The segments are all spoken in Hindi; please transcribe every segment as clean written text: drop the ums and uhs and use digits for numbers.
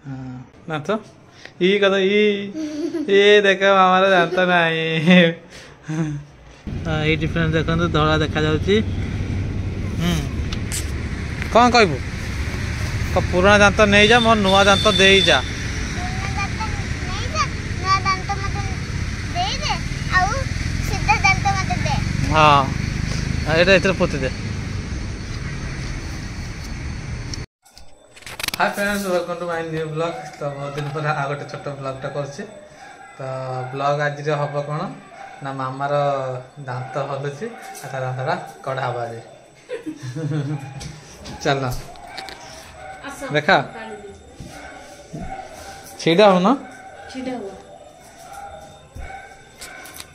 ना तो ये कदा ये देखा हमारा जानता नहीं ये डिफरेंस देखो तो धड़ा देखा जाउची कौन कहबू तो पुराना दांत नहीं जा मोर नुआ दांत दे जा हाँ ये पोती दे। Hi friends welcome to my new blog. तो बहुत दिन पर आ गोटे छोट ब्लॉगटा करछि। तो ब्लॉग आज हम कौन ना मामार दांत हलुची आ दांतटा कड़ा हवा आज चल देखा छीड़ा हो ना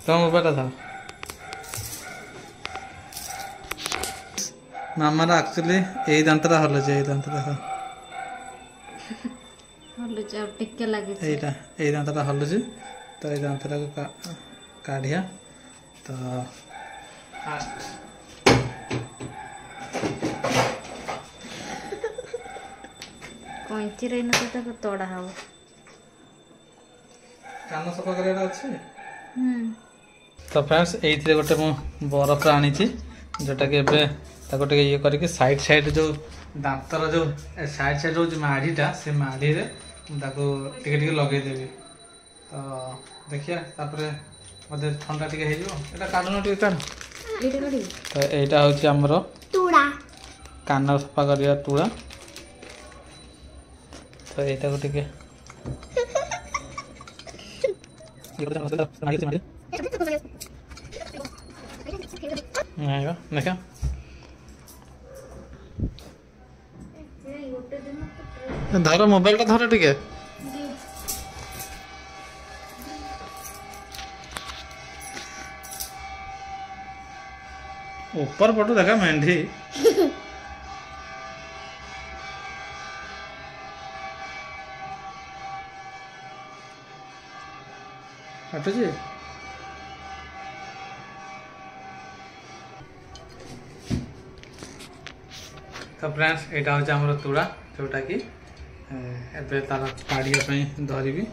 तुम ऊपर था मामार एक्चुअली यही दांतटा हलुची यही दांत देखा यही दांतटा हलुची तो ये दांतटा को काढ़िया तो कैंची रही न तो तोड़ा हो कान सफा करैला अछि। तो फ्रेंड्स एइथिरे गोटे मु बरफ आनी छी जोटा के एबे ताको टे ये करके साइड साइड जो दांतर जो साइड जो माढ़ीटा से माढ़ी रे ताको टिके टिके लगे देबी। तो देखिया तापरे मते ठंडा टिके हे जो एटा काढनो टिके काढ एटा काढी। तो एटा होची हमरो तुड़ा कान सफा करिया तुड़ा। तो एटा को टिके देखा धर मोबाइल टा धर टिके ऊपर पटू देखा मेंढी हटुची तो फ्रेंड्स एटा होचा हमर तुड़ा जोटा कि एबे तार काढ़िया पई धरिबी।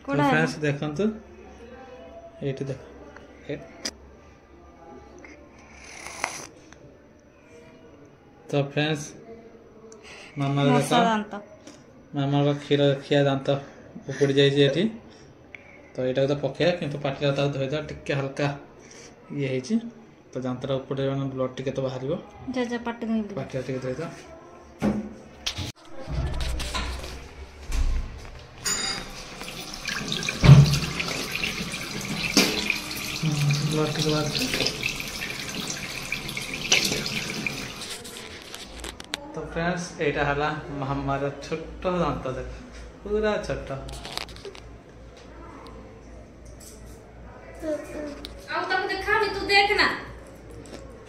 तो फ्रेंड्स देखंतु एटी देख तो फ्रेंड्स मामा मामा क्षीर खिया दांत उपड़ जाइए। तो यहाँ तो पकड़ा कि पाटिला धोईद टिके हल्का ये है तो दांतरा उपड़े ब्लड टिके तो बाहर पाटिला टिके धोईद ब्लड टिके बाहर। तो फ्रेंड्स यहाँ है हमारा छोट दांत देख पूरा छोट।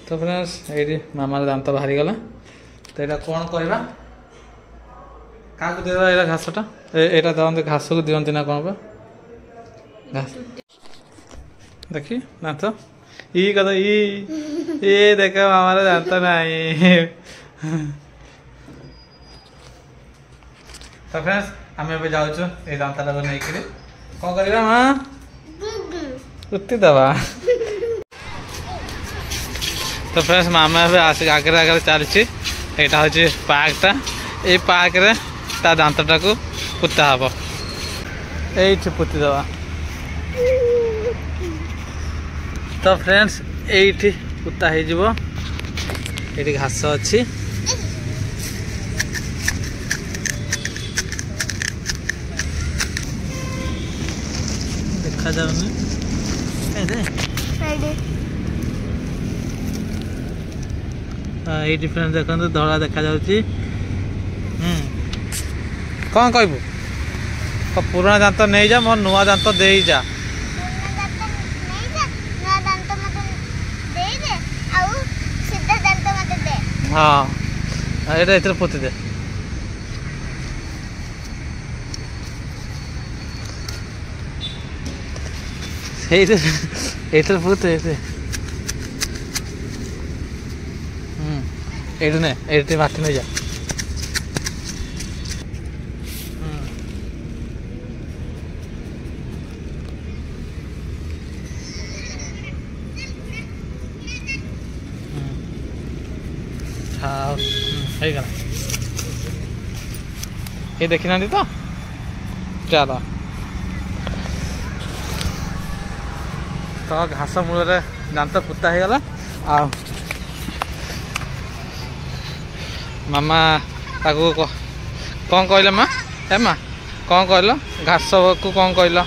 तो फ्रेंड्स ये मामार दांत बाहरी गला। तो यहाँ कौन कहवा क्या देवा ये घासटा यहाँ दे घास को दिखती ना कौन घास देखी दांत ये कदा ये देखा हमारा दांत नहीं। तो फ्रेंड्स आम ए जाऊँ ये दांतटा को लेकर कौन करवा माँ उत्ती दवा। तो फ्रेंड्स मामा आगे आगे चलती यहाँ हूँ पार्कटा ये पार्क रे ता दांतटा को पुता हम ये पुती दवा। तो फ्रेंड्स ये पुता हो घास अच्छी देखा जाऊनी ये डिफरेंस देखो तो धड़ा देखा जाउची कौन कहबू तो पुराना दांत नहीं जा मोर नुआ दांत दे जा हाँ ये पोती दे। ଏଇଥିରେ ବହୁତ ଏଇଠି ଏଇଠୁ ନେ ଏଇଠି ମାଟି ନେଇଯା। ହେଇଗଲା ଏ ଦେଖିନାହାନ୍ତି ତ ଚାଲ ତ ଘାସ ମୂଳରେ ଦାନ୍ତ ପୋତା ହେଇଗଲା। ଆଉ ମାମା ତାକୁ କ'ଣ କହିଲ ମା ଏ ମା କ'ଣ କହିଲ ଘାସକୁ କ'ଣ କହିଲ?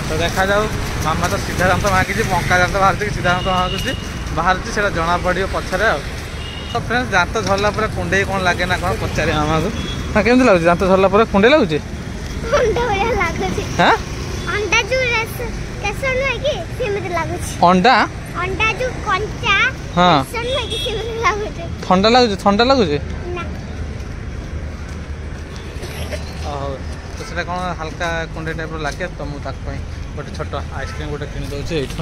ତ ଦେଖାଯାଉ ମାମା ତ ସିଧା ଦାନ୍ତ ମାଗିଛି ବଙ୍କା ଦାନ୍ତ ବାହାରୁଛି କି ସିଧା ଦାନ୍ତ ବାହାରୁଛି ସେଇଟା ଜଣା ପଡ଼ିବ ପଛରେ ଆଉ। ତ ଫ୍ରେଣ୍ଡସ୍ ଦାନ୍ତ ଝରିଲା ପରେ କୁଣ୍ଡେଇ କ'ଣ ଲାଗେ ନା କ'ଣ ପଚାରେ ମାମାକୁ। ହଁ କେମିତି ଲାଗୁଛି ଦାନ୍ତ ଝରିଲା ପରେ କୁଣ୍ଡେଇ ଲାଗୁଛି? ହଁ ଅଣ୍ଡା ହଁ ଥଣ୍ଡା ଲାଗୁଛି ଥଣ୍ଡା ଲାଗୁଛି। ହଉ ତ ସେଇଟା କ'ଣ ହାଲକା କୁଣ୍ଡେଇ ଟାଇପ୍ର ଲାଗେ ତ ମୁଁ ତାକୁ ପାଇଁ ଗୋଟେ ଛୋଟ ଆଇସ୍କ୍ରିମ୍ ଗୋଟେ କିଣି ଦେଉଛି ଏଇଠୁ।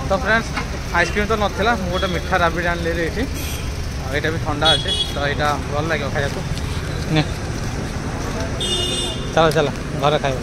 ତ ଫ୍ରେଣ୍ଡସ୍ ଆଇସ୍କ୍ରିମ୍ ତ ନଥିଲା ମୁଁ ଗୋଟେ ମିଠା ରାବିଡ଼ି ଆଣିଲି ଏଇଠି। ଆଉ ଏଇଟା ବି ଥଣ୍ଡା ଅଛି ତ ଏଇଟା ଭଲ ଲାଗିବ ଖାଇବାକୁ। ଚାଲ ଚାଲ ଘରେ ଖାଇବା।